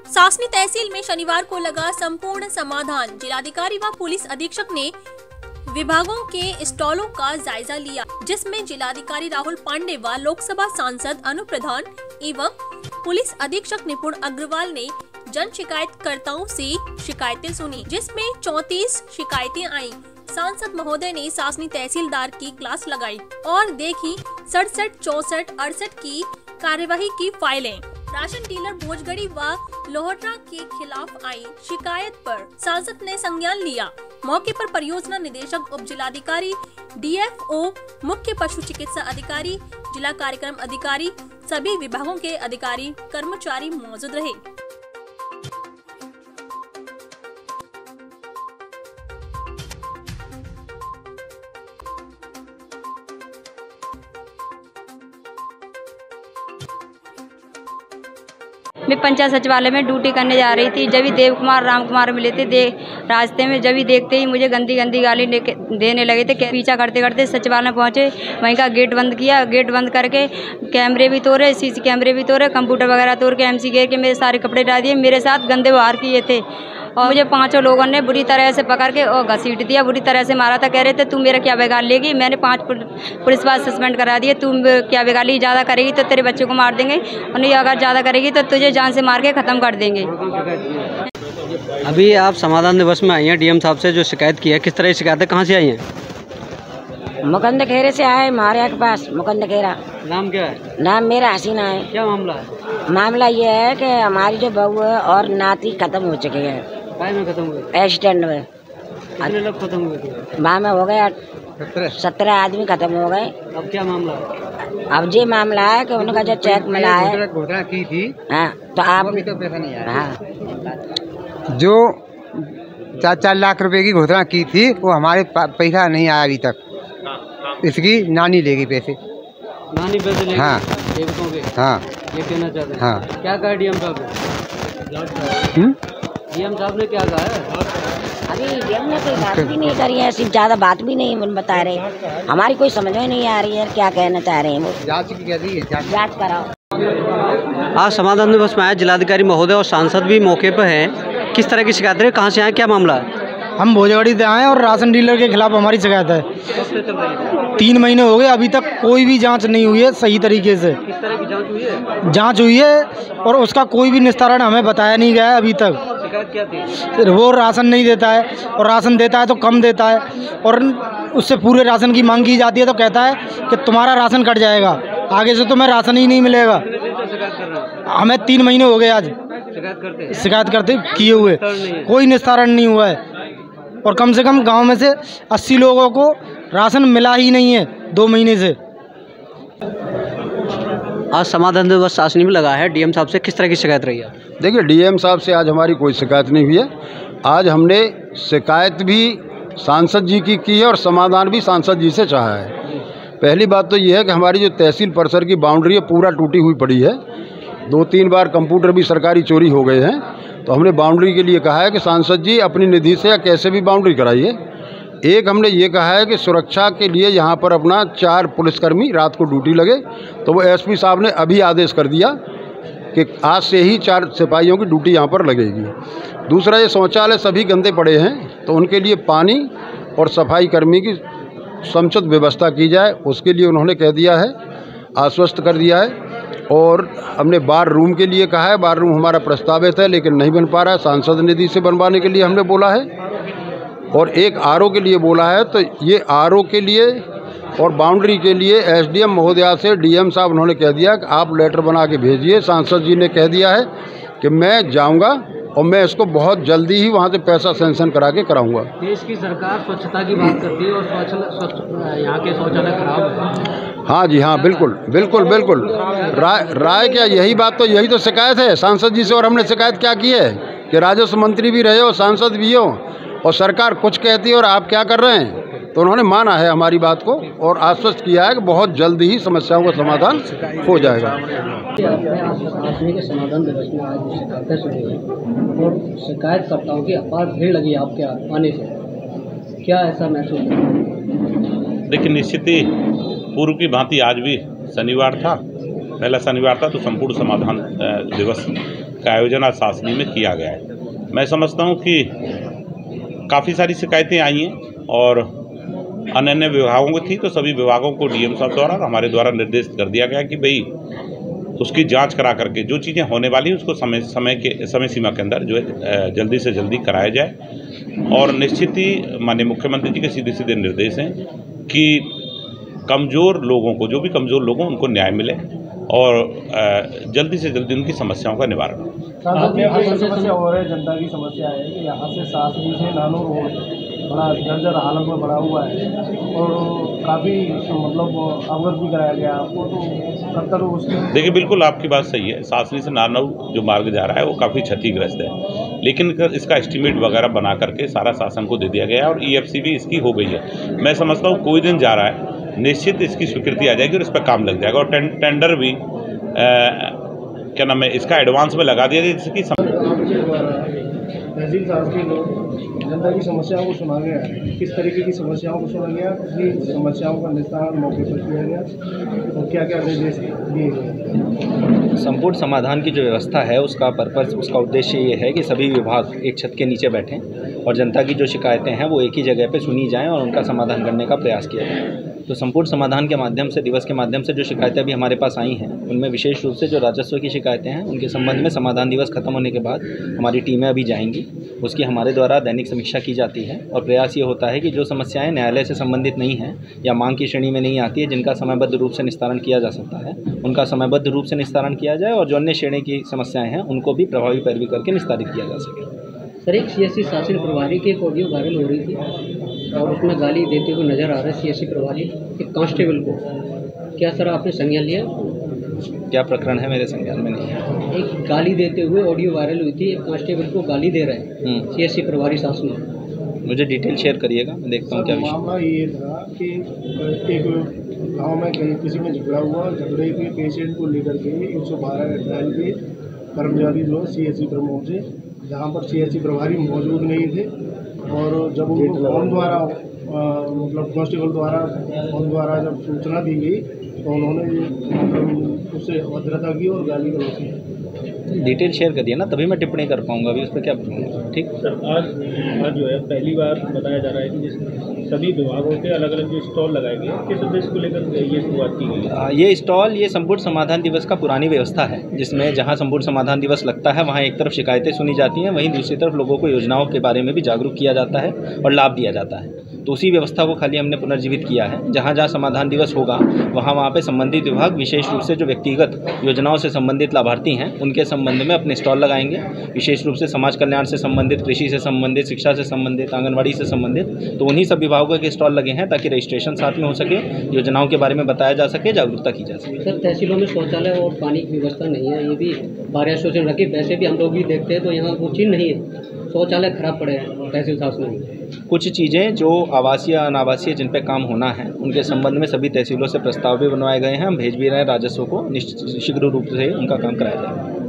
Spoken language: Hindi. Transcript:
सासनी तहसील में शनिवार को लगा संपूर्ण समाधान। जिलाधिकारी व पुलिस अधीक्षक ने विभागों के स्टॉलों का जायजा लिया, जिसमें जिलाधिकारी राहुल पांडे व लोकसभा सांसद अनु प्रधान एवं पुलिस अधीक्षक निपुण अग्रवाल ने जन शिकायतकर्ताओं से शिकायतें सुनी, जिसमें 34 शिकायतें आईं। सांसद महोदय ने सासनी तहसीलदार की क्लास लगाई और देखी 67, 64, 68 की कार्यवाही की फाइलें। राशन डीलर भोजगढ़ी व लोहटरा के खिलाफ आई शिकायत पर सांसद ने संज्ञान लिया। मौके पर परियोजना निदेशक, उप जिलाधिकारी, DFO, मुख्य पशु चिकित्सा अधिकारी, जिला कार्यक्रम अधिकारी, सभी विभागों के अधिकारी कर्मचारी मौजूद रहे। मैं पंचायत सचिवालय में ड्यूटी करने जा रही थी, जब ही देव कुमार राम कुमार मिले थे रास्ते में। जब ही देखते ही मुझे गंदी गंदी गाली देने लगे थे। पीछा करते करते सचिवालय पहुंचे, वहीं का गेट बंद किया। गेट बंद करके कैमरे भी तोड़े, CC कैमरे भी तोड़े, कंप्यूटर वगैरह तोड़ के MC घेर के मेरे सारे कपड़े डाल दिए। मेरे साथ गंदे व्यवहार किए थे और मुझे 5 लोगों ने बुरी तरह से पकड़ के और घसीट दिया, बुरी तरह से मारा था। कह रहे थे तू मेरा क्या बिगाड़ लेगी। मैंने 5 पुलिस वाले सस्पेंड करा दिए। तू क्या बिगाड़ी, ज़्यादा करेगी तो तेरे बच्चों को मार देंगे, और नहीं अगर ज़्यादा करेगी तो तुझे जान से मार के ख़त्म कर देंगे। अभी आप समाधान दिवस में आई हैं, DM साहब से जो शिकायत की है, किस तरह की शिकायतें कहाँ से आई हैं? मुकंद खेरे से आए, हमारे के पास मुकंद खेरा। नाम क्या है? नाम मेरा हसीना है। क्या मामला है? मामला ये है कि हमारी जो बहू है और नाती खत्म हो चुके हैं। में खत्म हुए? एक्सीडेंट में। कितने लोग खत्म हुए थे? वहाँ में हो गया 17 आदमी खत्म हो गए। अब क्या मामला है? अब ये मामला है कि उनका जो चेक मिला है, घोषणा की थी, हाँ, तो आप अभी तो पैसा नहीं आया। हाँ, जो 4-4 लाख रुपए की घोषणा की थी, वो हमारे पैसा नहीं आया अभी तक। इसकी नानी लेगी पैसे। नानी पैसे लेगी? हाँ, हाँ, ये कहना चाहते हैं। हाँ। क्या कहा DM साहब ने? DM साहब ने क्या कहा है? अभी DM ने कोई बात भी नहीं करी है, सिर्फ ज़्यादा बात भी नहीं बता रहे। हमारी कोई समझ में नहीं आ रही है क्या कहना चाह रहे हैं वो। जांच की कह रही है, जांच कराओ। आज समाधान दिवस में आए जिलाधिकारी महोदय और सांसद भी मौके पर हैं। किस तरह की शिकायत है, कहाँ से आए, क्या मामला है? हम भोजगढ़ी से आए और राशन डीलर के खिलाफ हमारी शिकायत है। 3 महीने हो गए, अभी तक कोई भी जांच नहीं हुई है सही तरीके से। किस तरह की जांच हुई है? जांच हुई है और उसका कोई भी निस्तारण हमें बताया नहीं गया है अभी तक। शिकायत क्या थी? वो राशन नहीं देता है, और राशन देता है तो कम देता है, और उससे पूरे राशन की मांग की जाती है तो कहता है कि तुम्हारा राशन कट जाएगा, आगे से तुम्हें राशन ही नहीं मिलेगा। हमें 3 महीने हो गए आज शिकायत करते किए हुए, कोई निस्तारण नहीं हुआ है। और कम से कम गांव में से 80 लोगों को राशन मिला ही नहीं है 2 महीने से। आज समाधान दिवस सासनी में लगा है, DM साहब से किस तरह की शिकायत रही है? देखिए, DM साहब से आज हमारी कोई शिकायत नहीं हुई है। आज हमने शिकायत भी सांसद जी की है और समाधान भी सांसद जी से चाहा है। पहली बात तो ये है कि हमारी जो तहसील परिसर की बाउंड्री है पूरा टूटी हुई पड़ी है। 2-3 बार कंप्यूटर भी सरकारी चोरी हो गए हैं, तो हमने बाउंड्री के लिए कहा है कि सांसद जी अपनी निधि से या कैसे भी बाउंड्री कराइए। एक हमने ये कहा है कि सुरक्षा के लिए यहाँ पर अपना 4 पुलिसकर्मी रात को ड्यूटी लगे, तो वो SP साहब ने अभी आदेश कर दिया कि आज से ही 4 सिपाहियों की ड्यूटी यहाँ पर लगेगी। दूसरा, ये शौचालय सभी गंदे पड़े हैं, तो उनके लिए पानी और सफाई कर्मी की समुचित व्यवस्था की जाए, उसके लिए उन्होंने कह दिया है, आश्वस्त कर दिया है। और हमने बार रूम के लिए कहा है, बार रूम हमारा प्रस्तावित है लेकिन नहीं बन पा रहा है, सांसद निधि से बनवाने के लिए हमने बोला है। और एक RO के लिए बोला है, तो ये RO के लिए और बाउंड्री के लिए SDM महोदया से DM साहब उन्होंने कह दिया कि आप लेटर बना के भेजिए। सांसद जी ने कह दिया है कि मैं जाऊंगा और मैं इसको बहुत जल्दी ही वहाँ से पैसा सैंक्शन करा के कराऊंगा। देश की सरकार स्वच्छता की बात करती है और यहाँ के शौचालय खराब है। हाँ जी, हाँ, बिल्कुल बिल्कुल बिल्कुल। राय क्या, यही बात तो, यही तो शिकायत है सांसद जी से। और हमने शिकायत क्या की है कि राजस्व मंत्री भी रहे हो, सांसद भी हो, और सरकार कुछ कहती है और आप क्या कर रहे हैं। तो उन्होंने माना है हमारी बात को और आश्वस्त किया है कि बहुत जल्दी ही समस्याओं का समाधान हो जाएगा। के समाधान दिवस में आज शिकायतें सुनी है और शिकायतकर्ताओं की अपार भीड़ लगी आपके आने से, क्या ऐसा महसूस है? देखिए, निश्चित ही पूर्व की भांति आज भी शनिवार था पहला शनिवार था, तो संपूर्ण समाधान दिवस का आयोजन आज सासनी में किया गया है। मैं समझता हूँ कि काफ़ी सारी शिकायतें आई हैं और अन्य विभागों की थी, तो सभी विभागों को डीएम साहब द्वारा हमारे द्वारा निर्देशित कर दिया गया कि भाई उसकी जांच करा करके जो चीज़ें होने वाली हैं उसको समय सीमा के अंदर जो है जल्दी से जल्दी कराया जाए। और निश्चित ही माननीय मुख्यमंत्री जी के सीधे सीधे निर्देश हैं कि कमज़ोर लोगों को, जो भी कमज़ोर लोग हों, उनको न्याय मिले और जल्दी से जल्दी उनकी समस्याओं का निवारण हो। समस्या हो रही है, जनता की समस्या है कि यहाँ से सासनी से नानू रोड बड़ा जर्जर हालत में बना हुआ है और काफ़ी मतलब अवगत भी कराया गया आपको, तो कब तक उसकी। देखिए, बिल्कुल आपकी बात सही है। सासनी से नारनऊ जो मार्ग जा रहा है वो काफ़ी क्षतिग्रस्त है, लेकिन इसका एस्टीमेट वगैरह बना करके सारा शासन को दे दिया गया है और EFC भी इसकी हो गई है। मैं समझता हूँ कोई दिन जा रहा है, निश्चित इसकी स्वीकृति आ जाएगी और इस पर काम लग जाएगा और टेंडर भी क्या नाम है इसका एडवांस में लगा दिया जाए, जिसकी तहसील साहब के लोग जनता की समस्याओं को सुना गया, किस तरीके की समस्याओं को सुना गया, किस समस्याओं का निस्तारण मौके पर किया गया और क्या क्या निर्देश दिए गए। संपूर्ण समाधान की जो व्यवस्था है उसका पर्पस, उसका उद्देश्य ये है कि सभी विभाग एक छत के नीचे बैठें और जनता की जो शिकायतें हैं वो एक ही जगह पे सुनी जाएं और उनका समाधान करने का प्रयास किया जाए। तो संपूर्ण समाधान के माध्यम से, दिवस के माध्यम से जो शिकायतें अभी हमारे पास आई हैं उनमें विशेष रूप से जो राजस्व की शिकायतें हैं उनके संबंध में समाधान दिवस खत्म होने के बाद हमारी टीमें अभी जाएंगी, उसकी हमारे द्वारा दैनिक समीक्षा की जाती है और प्रयास ये होता है कि जो समस्याएं न्यायालय से संबंधित नहीं हैं या मांग की श्रेणी में नहीं आती है, जिनका समयबद्ध रूप से निस्तारण किया जा सकता है, उनका समयबद्ध रूप से निस्तारण किया जाए और जो अन्य श्रेणी की समस्याएं हैं उनको भी प्रभावी पैरवी करके निस्तारित किया जा सके। सर, एक CSC शासन प्रभारी की एक ऑडियो वायरल हो रही थी और उसमें गाली देते हुए नजर आ रहा है CSC प्रभारी एक कांस्टेबल को। क्या सर आपने संज्ञान लिया? क्या प्रकरण है, मेरे संज्ञान में नहीं है। एक गाली देते हुए ऑडियो वायरल हुई थी, एक कांस्टेबल को गाली दे रहे हैं CSC प्रभारी शासन। मुझे डिटेल शेयर करिएगा, मैं देखता हूँ क्या विषय। मामला ये था कि एक गाँव में कहीं किसी में झगड़ा हुआ, झगड़े के पेशेंट को लेकर के 112 ट्रायल के कर्मचारी जो CSC प्रमुख से, जहाँ पर CSC प्रभारी मौजूद नहीं थे और जब उनको फोन द्वारा मतलब कांस्टेबल द्वारा फोन द्वारा जब सूचना दी गई तो उन्होंने मतलब उससे अभद्रता की और गाली गलौज की। डिटेल शेयर करिए ना, तभी मैं टिप्पणी कर पाऊंगा, अभी उस पर क्या बोलूँगा। ठीक सर, आज जो है पहली बार बताया जा रहा है कि जिसमें सभी विभागों के अलग अलग जो स्टॉल लगाए गए, किस उद्देश्य को लेकर ये शुरुआत की गई है? ये स्टॉल, ये संपूर्ण समाधान दिवस का पुरानी व्यवस्था है, जिसमें जहाँ संपूर्ण समाधान दिवस लगता है वहाँ एक तरफ शिकायतें सुनी जाती हैं, वहीं दूसरी तरफ लोगों को योजनाओं के बारे में भी जागरूक किया जाता है और लाभ दिया जाता है। तो उसी व्यवस्था को खाली हमने पुनर्जीवित किया है। जहाँ जहाँ समाधान दिवस होगा वहाँ पे संबंधित विभाग विशेष रूप से जो व्यक्तिगत योजनाओं से संबंधित लाभार्थी हैं उनके संबंध में अपने स्टॉल लगाएंगे। विशेष रूप से समाज कल्याण से संबंधित, कृषि से संबंधित, शिक्षा से संबंधित, आंगनबाड़ी से संबंधित, तो उन्हीं सब विभागों के स्टॉल लगे हैं ताकि रजिस्ट्रेशन साथ में हो सके, योजनाओं के बारे में बताया जा सके, जागरूकता की जा सके। सर, तहसीलों में शौचालय और पानी की व्यवस्था नहीं है, ये भी बार एसोसिएशन रखी। वैसे भी हम लोग भी देखते हैं तो यहाँ वो चीज़ नहीं है, शौचालय खराब पड़े हैं तहसील शासन में। कुछ चीज़ें जो आवासीय अनावासीय जिन पे काम होना है उनके संबंध में सभी तहसीलों से प्रस्ताव भी बनवाए गए हैं, हम भेज भी रहे हैं राजस्व को, शीघ्र रूप से उनका काम कराया जाएगा।